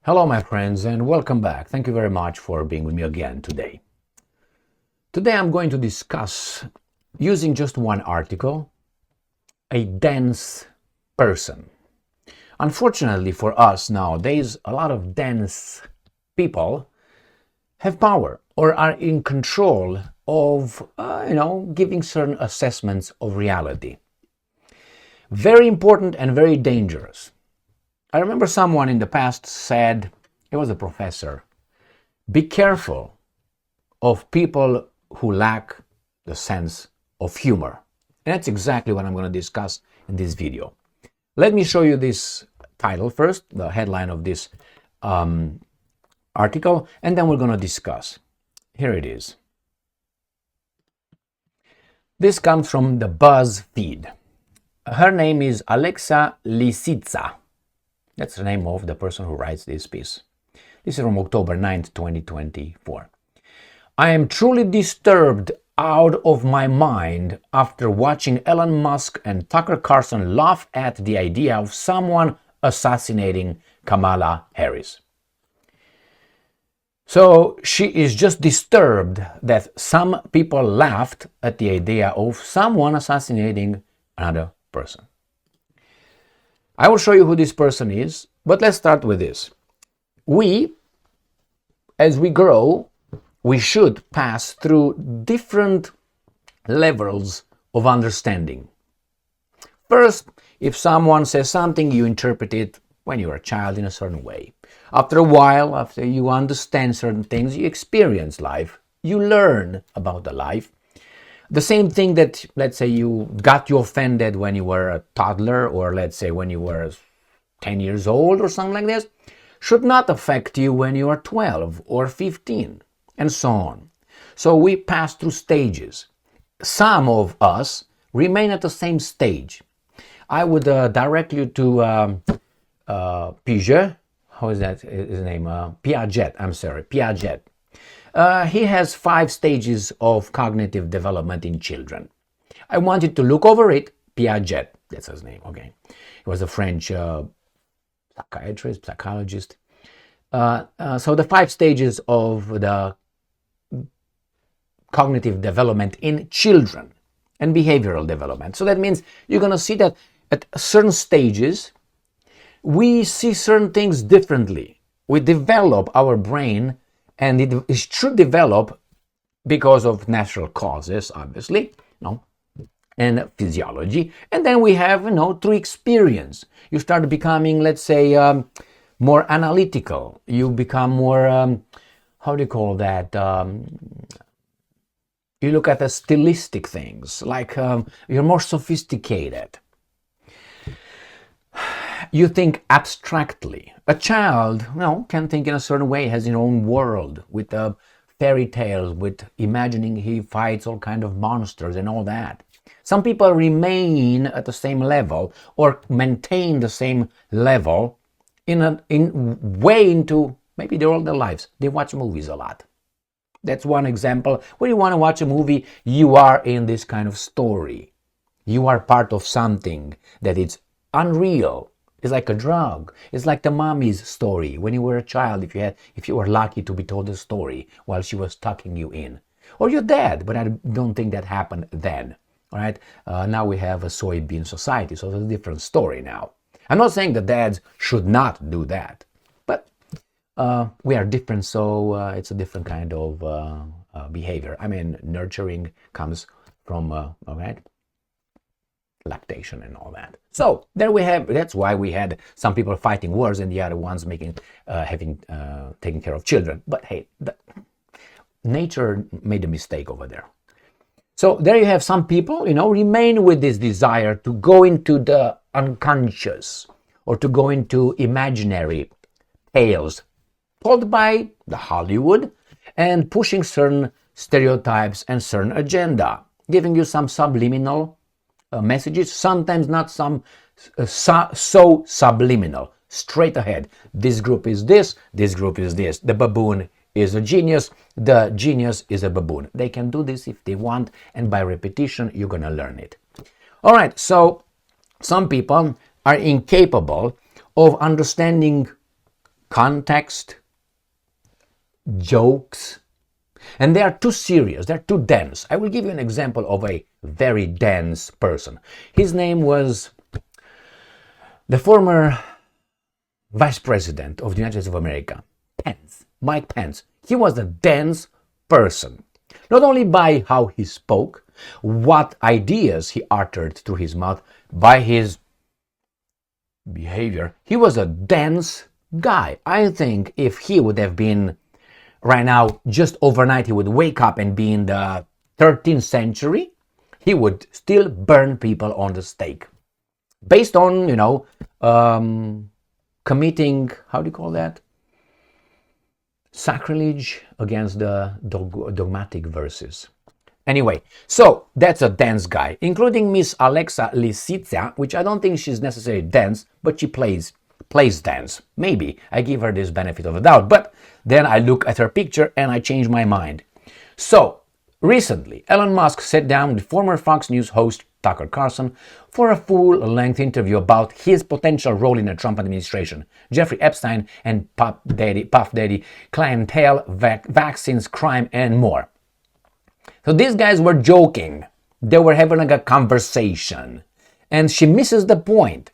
Hello, my friends, and welcome back. Thank you very much for being with me again today. Today I'm going to discuss, using just one article, a dense person. Unfortunately for us nowadays, a lot of dense people have power or are in control of, giving certain assessments of reality. Very important and very dangerous. I remember someone in the past said, it was a professor, be careful of people who lack the sense of humor. And that's exactly what I'm going to discuss in this video. Let me show you this title first, the headline of this article, and then we're going to discuss. Here it is. This comes from the BuzzFeed. Her name is Alexa Lisitza. That's the name of the person who writes this piece. This is from October 9th, 2024. I am truly disturbed out of my mind after watching Elon Musk and Tucker Carlson laugh at the idea of someone assassinating Kamala Harris. So she is just disturbed that some people laughed at the idea of someone assassinating another person. I will show you who this person is, but let's start with this. As we grow, we should pass through different levels of understanding. First, if someone says something, you interpret it when you're a child in a certain way. After a while, after you understand certain things, you experience life, you learn about the life. The same thing that, let's say, you got you offended when you were a toddler, or let's say when you were 10 years old or something like this, should not affect you when you are 12 or 15, and so on. So we pass through stages. Some of us remain at the same stage. I would direct you to Piaget. How is that his name? Piaget. He has 5 stages of cognitive development in children. I want you to look over it. Piaget, that's his name, okay. He was a French psychologist. So the 5 stages of the cognitive development in children and behavioral development. So that means you're going to see that at certain stages, we see certain things differently. We develop our brain, and it should develop because of natural causes, obviously, and physiology. And then we have, through experience. You start becoming, let's say, more analytical. You become more, how do you call that? You look at the stylistic things, like you're more sophisticated. You think abstractly. A child, can think in a certain way, has his own world with fairy tales, with imagining he fights all kind of monsters and all that. Some people remain at the same level or maintain the same level into maybe all their lives. They watch movies a lot. That's one example. When you want to watch a movie, you are in this kind of story. You are part of something that is unreal. It's like a drug. It's like the mommy's story. When you were a child, if you were lucky to be told a story while she was tucking you in. Or your dad, but I don't think that happened then. All right? Now we have a soybean society, so it's a different story now. I'm not saying that dads should not do that, but we are different, so it's a different kind of behavior. I mean, nurturing comes from, all right? Lactation and all that. So there we have. That's why we had some people fighting wars and the other ones taking care of children. But hey, nature made a mistake over there. So there you have some people, remain with this desire to go into the unconscious or to go into imaginary tales told by the Hollywood and pushing certain stereotypes and certain agenda, giving you some subliminal messages, sometimes not so subliminal, straight ahead. This group is this group is this. The baboon is a genius, the genius is a baboon. They can do this if they want, and by repetition, you're going to learn it. All right, so some people are incapable of understanding context, jokes, and they are too serious, they're too dense. I will give you an example of a very dense person. His name was the former Vice President of the United States of America, Mike Pence. He was a dense person, not only by how he spoke, what ideas he uttered through his mouth, by his behavior. He was a dense guy. I think if he would have been right now, just overnight, he would wake up and be in the 13th century, he would still burn people on the stake. Based on, committing, how do you call that? Sacrilege against the dogmatic verses. Anyway, so that's a dense guy, including Miss Alexa Lisitza, which I don't think she's necessarily dense, but she plays dense. Maybe I give her this benefit of the doubt, but then I look at her picture and I change my mind. So recently, Elon Musk sat down with former Fox News host Tucker Carlson for a full-length interview about his potential role in the Trump administration, Jeffrey Epstein and Puff Daddy, clientele, vaccines, crime, and more. So these guys were joking. They were having like a conversation. And she misses the point.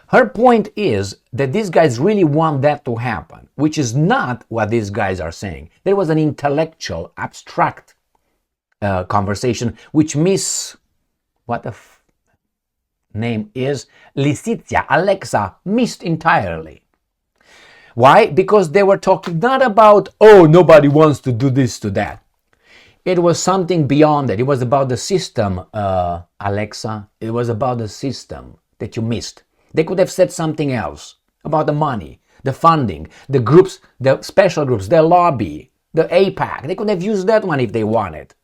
Her point is that these guys really want that to happen, which is not what these guys are saying. There was an intellectual, abstract conversation, which name is Lisitza, Alexa, missed entirely. Why? Because they were talking not about, oh, nobody wants to do this to that. It was something beyond that. It was about the system, Alexa. It was about the system that you missed. They could have said something else about the money, the funding, the groups, the special groups, the lobby, the APAC. They could have used that one if they wanted.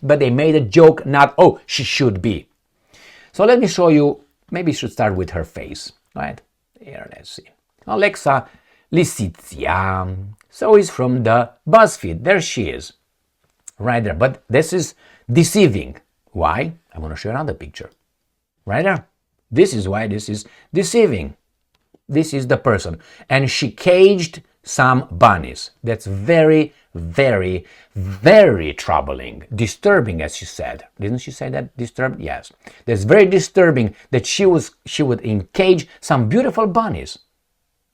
But they made a joke, not, oh, she should be. So let me show you, maybe you should start with her face, right? Here, let's see. Alexa Lisitza. So it's from the BuzzFeed. There she is. Right there. But this is deceiving. Why? I want to show another picture. Right there. This is why this is deceiving. This is the person. And she caged some bunnies. That's very, very, very troubling. Disturbing, as she said. Didn't she say that? Disturbed? Yes. That's very disturbing that she would encage some beautiful bunnies.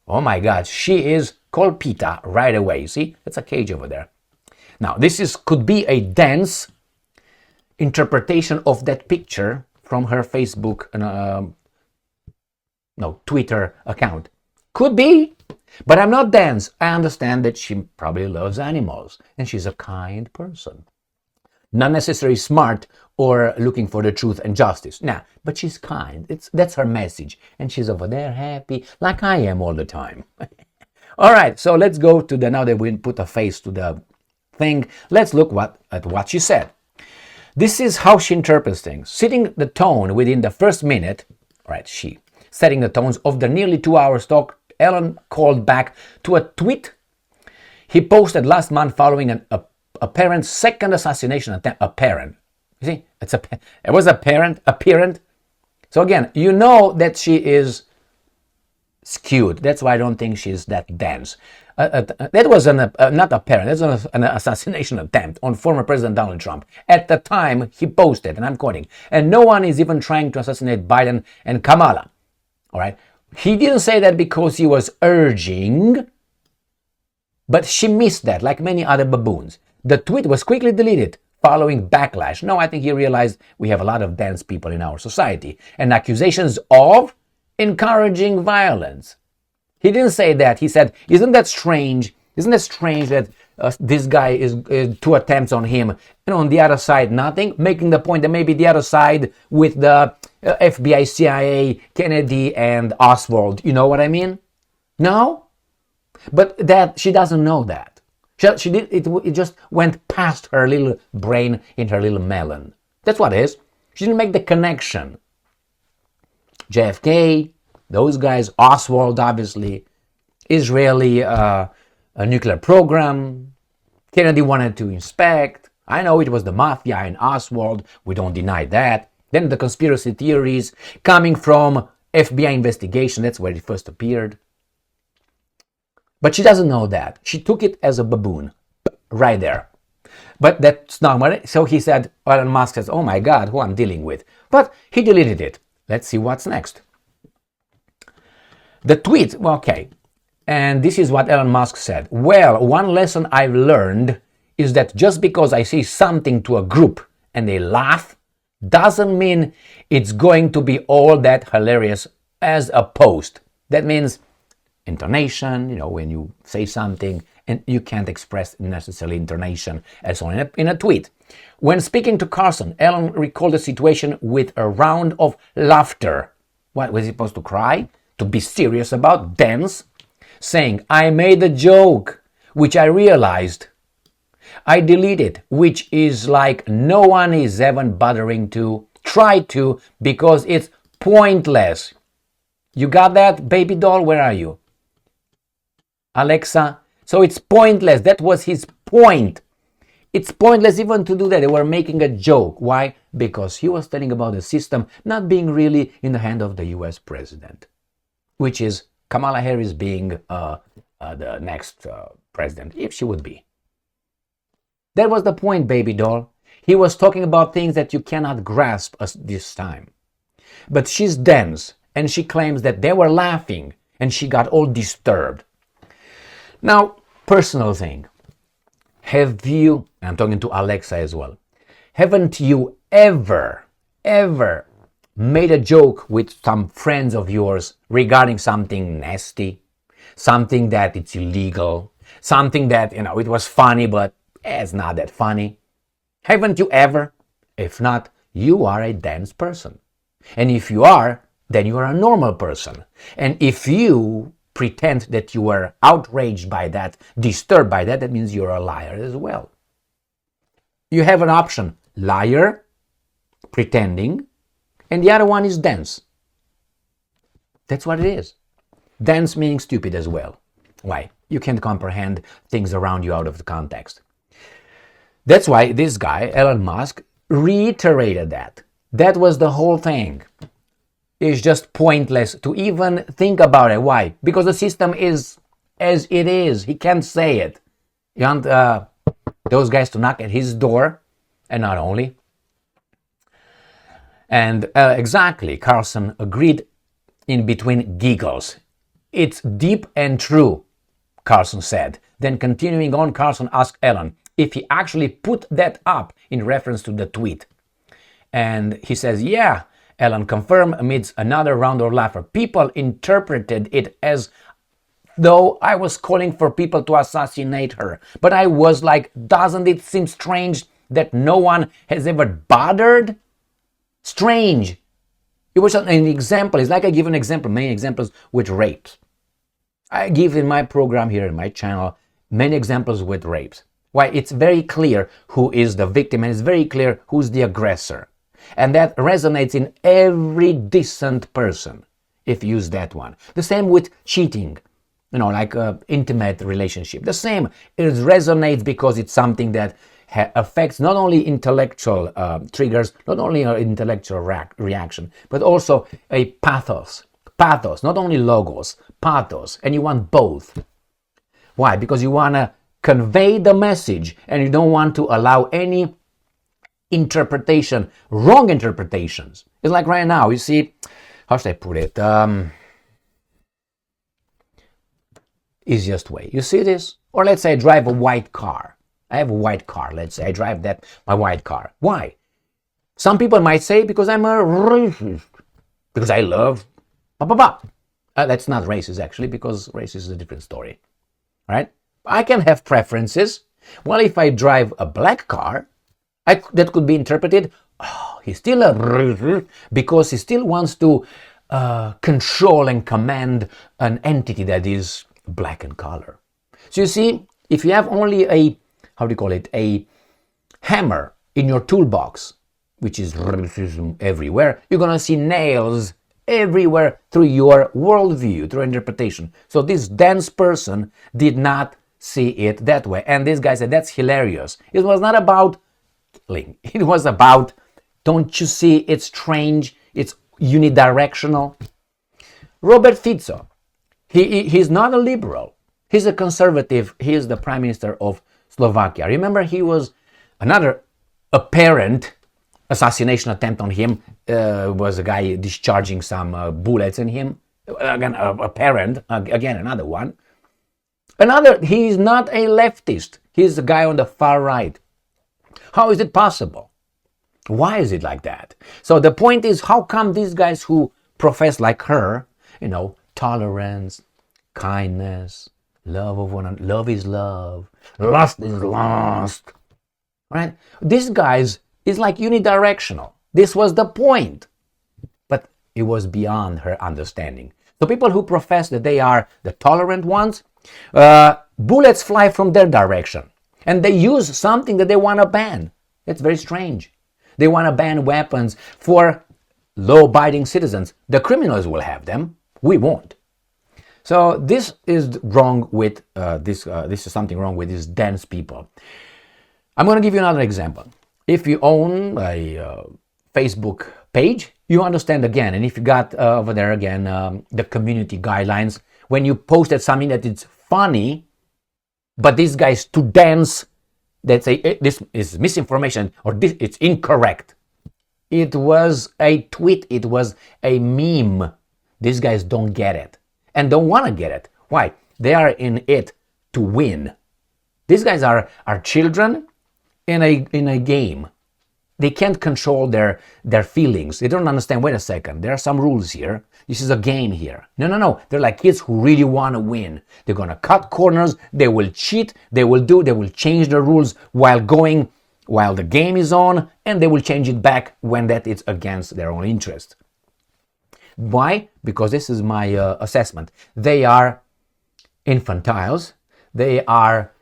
Oh my God. She is called PETA right away. See? That's a cage over there. Now, this could be a dense interpretation of that picture from her Facebook, Twitter account. Could be, but I'm not dense. I understand that she probably loves animals and she's a kind person. Not necessarily smart or looking for the truth and justice. Nah, but she's kind. That's her message. And she's over there happy, like I am all the time. All right, so let's go to now that we put a face to the thing, let's look at what she said. This is how she interprets things. Setting the tone within the first minute, setting the tones of the nearly 2-hour talk, Elon called back to a tweet he posted last month following an apparent second assassination attempt. Apparent. You see, it was apparent. So again, you know that she is skewed. That's why I don't think she's that dense. That was not apparent. That was an assassination attempt on former President Donald Trump. At the time, he posted, and I'm quoting, and no one is even trying to assassinate Biden and Kamala. All right? He didn't say that because he was urging, but she missed that, like many other baboons. The tweet was quickly deleted following backlash. No, I think he realized we have a lot of dense people in our society, and accusations of encouraging violence. He didn't say that. He said, isn't that strange? Isn't it strange that this guy is 2 attempts on him and on the other side nothing? Making the point that maybe the other side with the FBI, CIA, Kennedy, and Oswald. You know what I mean? No? But that she doesn't know that. She did it just went past her little brain in her little melon. That's what it is. She didn't make the connection. JFK, those guys, Oswald, obviously, Israeli a nuclear program. Kennedy wanted to inspect. I know it was the mafia and Oswald. We don't deny that. Then the conspiracy theories coming from FBI investigation. That's where it first appeared. But she doesn't know that. She took it as a baboon right there. But that's not what so he said, Elon Musk says, oh my God, who I'm dealing with. But he deleted it. Let's see what's next. The tweet, okay. And this is what Elon Musk said. Well, one lesson I've learned is that just because I say something to a group and they laugh, doesn't mean it's going to be all that hilarious as a post. That means intonation, when you say something, and you can't express necessarily intonation as on in a tweet. When speaking to Carlson, Elon recalled the situation with a round of laughter. What, was he supposed to cry? To be serious about? Dance? Saying, I made a joke, which I realized. I deleted, which is like no one is even bothering to try to because it's pointless. You got that, baby doll? Where are you? Alexa? So it's pointless. That was his point. It's pointless even to do that. They were making a joke. Why? Because he was telling about the system not being really in the hand of the US president, which is Kamala Harris being the next president, if she would be. That was the point, baby doll. He was talking about things that you cannot grasp this time. But she's dense, and she claims that they were laughing, and she got all disturbed. Now, personal thing. Have you, I'm talking to Alexa as well, haven't you ever made a joke with some friends of yours regarding something nasty, something that it's illegal, something that, it was funny, but it's not that funny? Haven't you ever? If not, you are a dense person. And if you are, then you are a normal person. And if you pretend that you were outraged by that, disturbed by that, that means you're a liar as well. You have an option, liar, pretending, and the other one is dense. That's what it is. Dense meaning stupid as well. Why? You can't comprehend things around you out of the context. That's why this guy, Elon Musk, reiterated that. That was the whole thing. It's just pointless to even think about it. Why? Because the system is as it is. He can't say it. You want those guys to knock at his door, and not only. And exactly, Carlson agreed in between giggles. It's deep and true, Carlson said. Then continuing on, Carlson asked Elon if he actually put that up in reference to the tweet. And he says, yeah, Elon confirmed amidst another round of laughter. People interpreted it as though I was calling for people to assassinate her. But I was like, doesn't it seem strange that no one has ever bothered? Strange. It was an example. It's like I give an example, many examples with rapes. I give in my program here in my channel many examples with rapes. Why? It's very clear who is the victim and it's very clear who's the aggressor. And that resonates in every decent person if you use that one. The same with cheating, like an intimate relationship. The same, it resonates because it's something that affects not only intellectual triggers, not only an intellectual reaction, but also a pathos. Pathos, not only logos, pathos, and you want both. Why? Because you want to convey the message and you don't want to allow any interpretation, wrong interpretations. It's like right now, you see, how should I put it? Easiest way. You see this? Or let's say I drive a white car. I have a white car. Let's say I drive my white car. Why? Some people might say because I'm a racist. Because I love that's not racist actually, because racist is a different story. Right? I can have preferences. Well, if I drive a black car, that could be interpreted, he's still a racist because he still wants to control and command an entity that is black in color. So you see, if you have only a hammer in your toolbox, which is racism everywhere, you're going to see nails everywhere through your worldview, through interpretation. So this dense person did not see it that way. And this guy said, that's hilarious. It was not about killing. It was about, don't you see it's strange? It's unidirectional. Robert Fico, he's not a liberal. He's a conservative. He is the prime minister of Slovakia. Remember, he was another apparent assassination attempt on him. Was a guy discharging some bullets in him. Again, apparent. Again, another one. He's not a leftist. He's a guy on the far right. How is it possible? Why is it like that? So the point is, how come these guys who profess like her, tolerance, kindness, love of one another, love is love, lust is lust, right? These guys is like unidirectional. This was the point. But it was beyond her understanding. So people who profess that they are the tolerant ones, bullets fly from their direction. And they use something that they want to ban. It's very strange. They want to ban weapons for law-abiding citizens. The criminals will have them. We won't. So this is wrong with this is something wrong with these dense people. I'm going to give you another example. If you own a Facebook page, you understand again. And if you got over there again the community guidelines, when you posted something that is funny, but this guy is too dense, that say this is misinformation or this it's incorrect. It was a tweet. It was a meme. These guys don't get it and don't want to get it. Why? They are in it to win. These guys are children in a game. They can't control their feelings. They don't understand, wait a second, there are some rules here. This is a game here. No. They're like kids who really want to win. They're going to cut corners. They will cheat. They will change the rules while the game is on, and they will change it back when that is against their own interest. Why? Because this is my assessment. They are infantiles. They are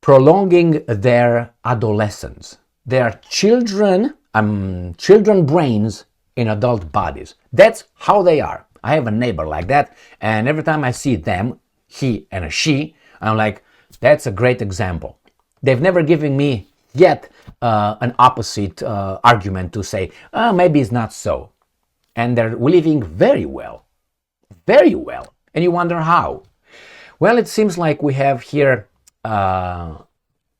prolonging their adolescence. They are children brains in adult bodies. That's how they are. I have a neighbor like that, and every time I see them, he and a she, I'm like, that's a great example. They've never given me yet an opposite argument to say, maybe it's not so. And they're living very well. Very well. And you wonder how. Well, it seems like we have here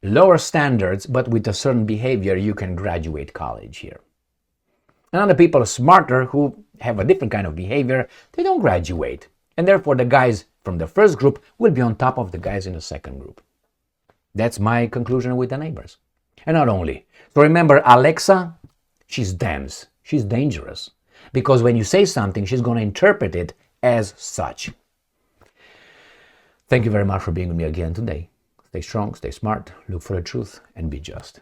lower standards, but with a certain behavior, you can graduate college here. And other people are smarter who have a different kind of behavior, they don't graduate. And therefore, the guys from the first group will be on top of the guys in the second group. That's my conclusion with the neighbors. And not only. So remember, Alexa, she's dense. She's dangerous. Because when you say something, she's going to interpret it as such. Thank you very much for being with me again today. Stay strong, stay smart, look for the truth, and be just.